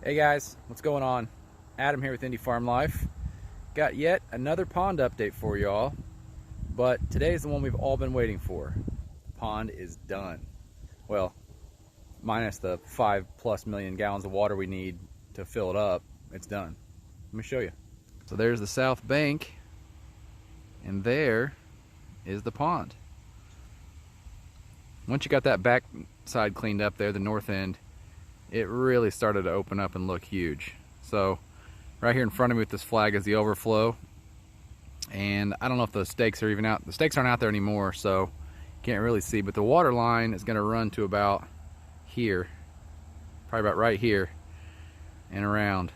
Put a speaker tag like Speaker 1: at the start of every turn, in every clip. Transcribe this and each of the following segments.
Speaker 1: Hey guys, what's going on? Adam here with Indie Farm Life. Got yet another pond update for y'all, but today's the one we've all been waiting for. The pond is done. Well, minus the 5+ million gallons of water we need to fill it up, it's done. Let me show you. So there's the south bank, and there is the pond. Once you got that back side cleaned up there, the north end, it really started to open up and look huge. So right here in front of me with this flag is the Overflow, and I don't know if those stakes are even out. The stakes aren't out there anymore, so can't really see, but the water line is going to run to about here, probably about right here and around.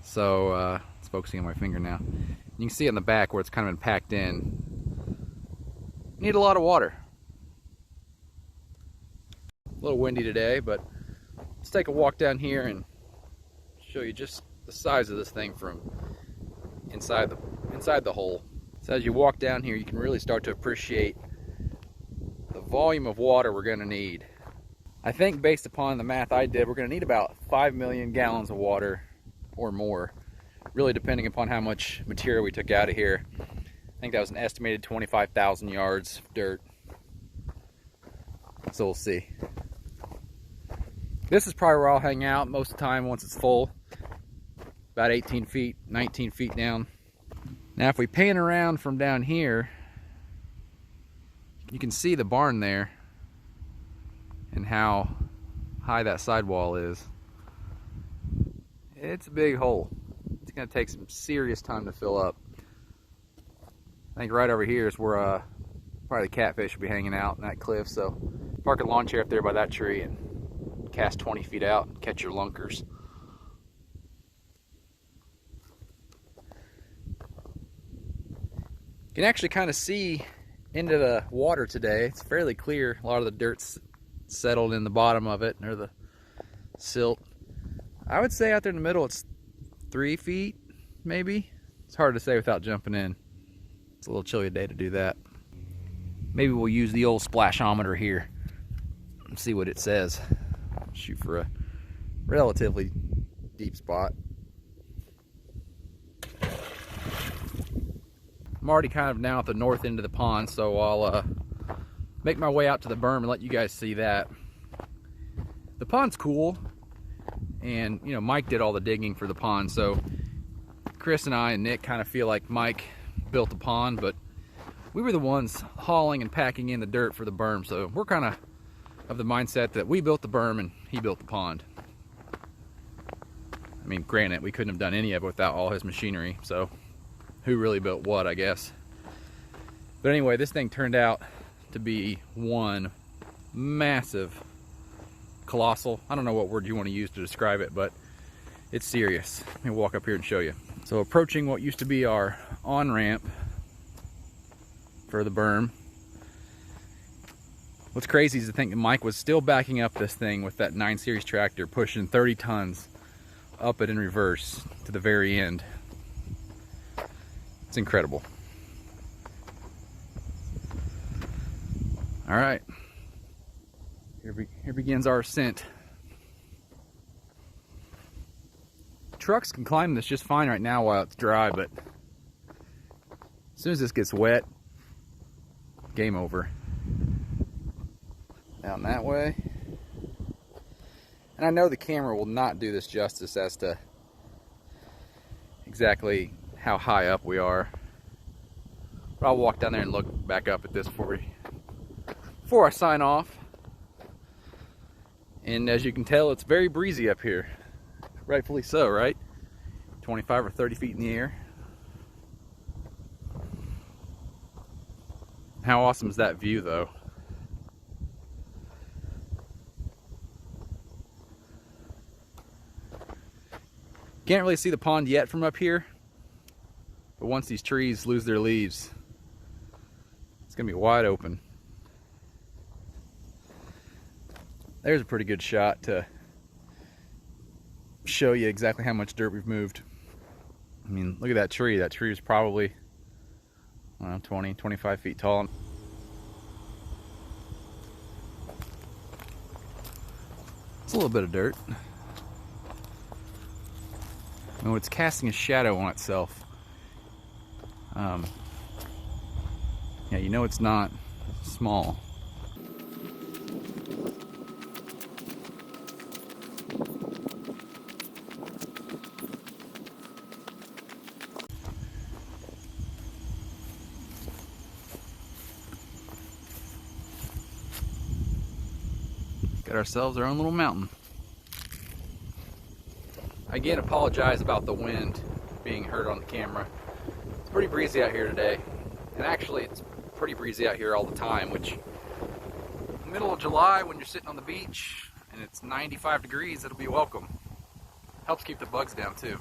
Speaker 1: So it's focusing on my finger now. You can see it in the back where it's kind of been packed in. Need a lot of water. A little windy today, but let's take a walk down here and show you just the size of this thing from inside the hole. So as you walk down here, you can really start to appreciate the volume of water we're going to need. I think based upon the math I did, we're going to need about 5 million gallons of water or more, really depending upon how much material we took out of here. I think that was an estimated 25,000 yards of dirt. So we'll see. This is probably where I'll hang out most of the time once it's full. About 18 feet, 19 feet down. Now if we pan around from down here, you can see the barn there and how high that sidewall is. It's a big hole. It's gonna take some serious time to fill up. I think right over here is where probably the catfish will be hanging out in that cliff. So park a lawn chair up there by that tree and cast 20 feet out and catch your lunkers. You can actually kind of see into the water today. It's fairly clear. A lot of the dirt's settled in the bottom of it, or the silt. I would say out there in the middle it's 3 feet, maybe. It's hard to say without jumping in. It's a little chilly day to do that. Maybe we'll use the old splashometer here and see what it says. Shoot for a relatively deep spot. I'm already kind of now at the north end of the pond, so I'll make my way out to the berm and let you guys see that. The pond's cool, and you know, Mike did all the digging for the pond, so Chris and I and Nick kind of feel like Mike built the pond, but we were the ones hauling and packing in the dirt for the berm, so we're kind of the mindset that we built the berm and he built the pond. I mean, granted, we couldn't have done any of it without all his machinery, so who really built what, I guess. But anyway, this thing turned out to be one massive, colossal, I don't know what word you want to use to describe it, but it's serious. Let me walk up here and show you. So approaching what used to be our on-ramp for the berm. What's crazy is to think that Mike was still backing up this thing with that 9 Series tractor, pushing 30 tons up it in reverse to the very end. It's incredible. All right, here begins our ascent. Trucks can climb this just fine right now while it's dry, but as soon as this gets wet, game over. Down that way. And I know the camera will not do this justice as to exactly how high up we are, but I'll walk down there and look back up at this before I sign off. And as you can tell, it's very breezy up here, rightfully so, right? 25 or 30 feet in the air. How awesome is that view though? Can't really see the pond yet from up here, but once these trees lose their leaves, it's gonna be wide open. There's a pretty good shot to show you exactly how much dirt we've moved. I mean, look at that tree. That tree is probably, I don't know, 20, 25 feet tall. It's a little bit of dirt. Oh, it's casting a shadow on itself. Yeah, you know it's not small. Got ourselves our own little mountain. I again apologize about the wind being heard on the camera. It's pretty breezy out here today. And actually it's pretty breezy out here all the time, which middle of July when you're sitting on the beach and it's 95 degrees, it'll be welcome. Helps keep the bugs down too.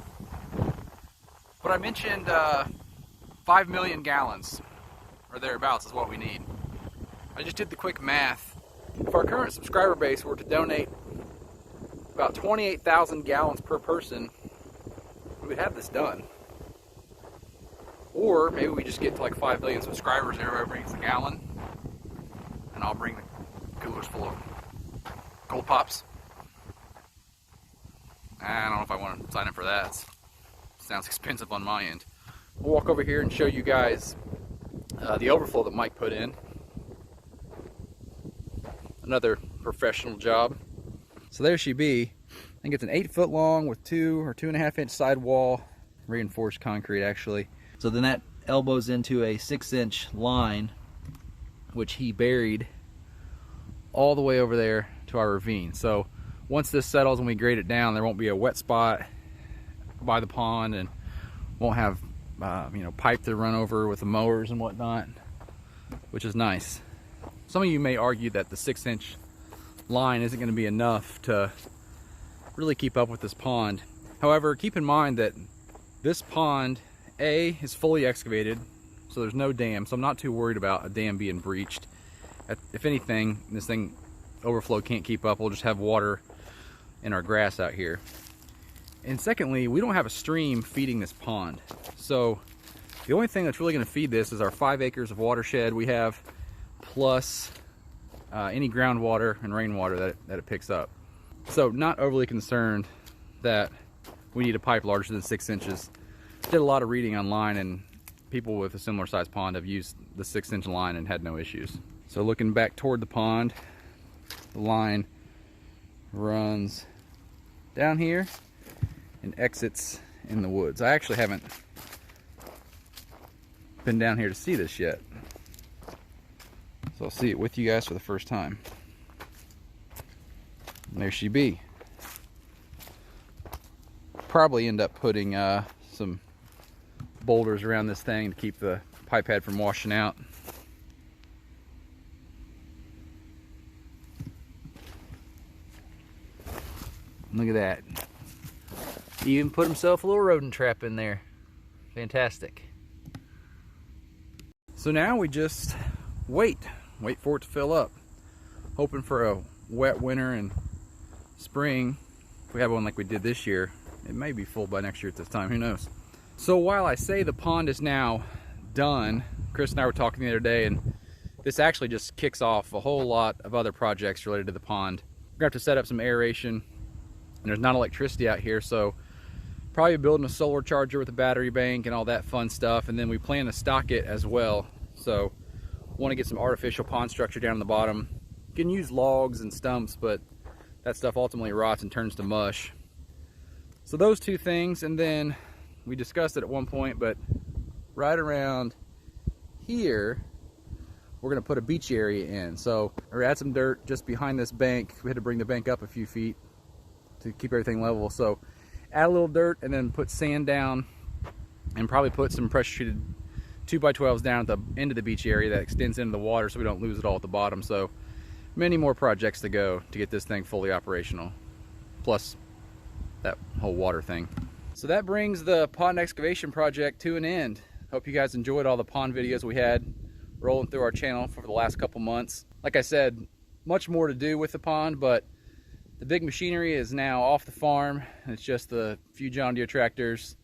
Speaker 1: But I mentioned 5 million gallons or thereabouts is what we need. I just did the quick math. If our current subscriber base were to donate about 28,000 gallons per person, we would have this done. Or maybe we just get to like 5 million subscribers and everybody brings a gallon, and I'll bring the coolers full of cold pops. I don't know if I want to sign up for that. Sounds expensive on my end. We'll walk over here and show you guys the overflow that Mike put in. Another professional job. So there she be. I think it's an 8 foot long with 2 or 2.5 inch sidewall, reinforced concrete actually. So then that elbows into a 6-inch line, which he buried all the way over there to our ravine. So once this settles and we grade it down, there won't be a wet spot by the pond and won't have you know, pipe to run over with the mowers and whatnot, which is nice. Some of you may argue that the 6-inch line isn't going to be enough to really keep up with this pond. However, keep in mind that this pond, A, is fully excavated, so there's no dam, so I'm not too worried about a dam being breached. If anything, this thing overflow can't keep up. We'll just have water in our grass out here. And secondly, we don't have a stream feeding this pond. So the only thing that's really going to feed this is our 5 acres of watershed we have, plus any groundwater and rainwater that it picks up. So not overly concerned that we need a pipe larger than 6 inches. Did a lot of reading online, and people with a similar sized pond have used the 6-inch line and had no issues. So looking back toward the pond, the line runs down here and exits in the woods. I actually haven't been down here to see this yet, so I'll see it with you guys for the first time. And there she be. Probably end up putting some boulders around this thing to keep the pipe head from washing out. Look at that. He even put himself a little rodent trap in there. Fantastic. So now we just wait for it to fill up. Hoping for a wet winter and spring. If we have one like we did this year, it may be full by next year at this time, who knows. So while I say the pond is now done, Chris and I were talking the other day, and this actually just kicks off a whole lot of other projects related to the pond. We're gonna have to set up some aeration, and there's not electricity out here, so probably building a solar charger with a battery bank and all that fun stuff, and then we plan to stock it as well. So want to get some artificial pond structure down the bottom. You can use logs and stumps, but that stuff ultimately rots and turns to mush. So those two things, and then we discussed it at one point, but right around here we're going to put a beach area in. So we add some dirt just behind this bank. We had to bring the bank up a few feet to keep everything level. So add a little dirt and then put sand down, and probably put some pressure treated 2x12s down at the end of the beach area that extends into the water so we don't lose it all at the bottom. So many more projects to go to get this thing fully operational, plus that whole water thing. So that brings the pond excavation project to an end. Hope you guys enjoyed all the pond videos we had rolling through our channel for the last couple months. Like I said, much more to do with the pond, but the big machinery is now off the farm. It's just the few John Deere tractors.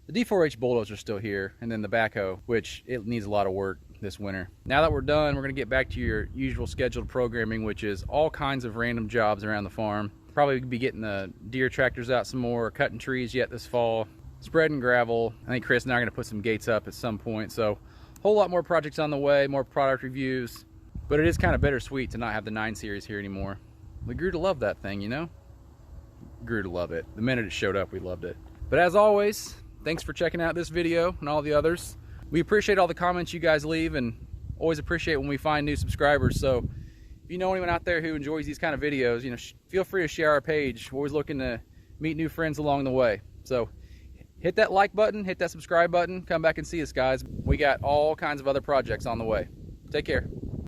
Speaker 1: The D4H bulldozer is still here, and then the backhoe, which it needs a lot of work this winter. Now that we're done, we're gonna get back to your usual scheduled programming, which is all kinds of random jobs around the farm. Probably be getting the Deere tractors out some more, cutting trees yet this fall, spreading gravel. I think Chris and I are going to put some gates up at some point. So a whole lot more projects on the way, more product reviews. But it is kind of bittersweet to not have the 9 Series here anymore. We grew to love that thing, you know? Grew to love it. The minute it showed up, we loved it. But as always, thanks for checking out this video and all the others. We appreciate all the comments you guys leave, and always appreciate when we find new subscribers. So if you know anyone out there who enjoys these kind of videos, you know, feel free to share our page. We're always looking to meet new friends along the way. So hit that like button, hit that subscribe button, come back and see us, guys. We got all kinds of other projects on the way. Take care.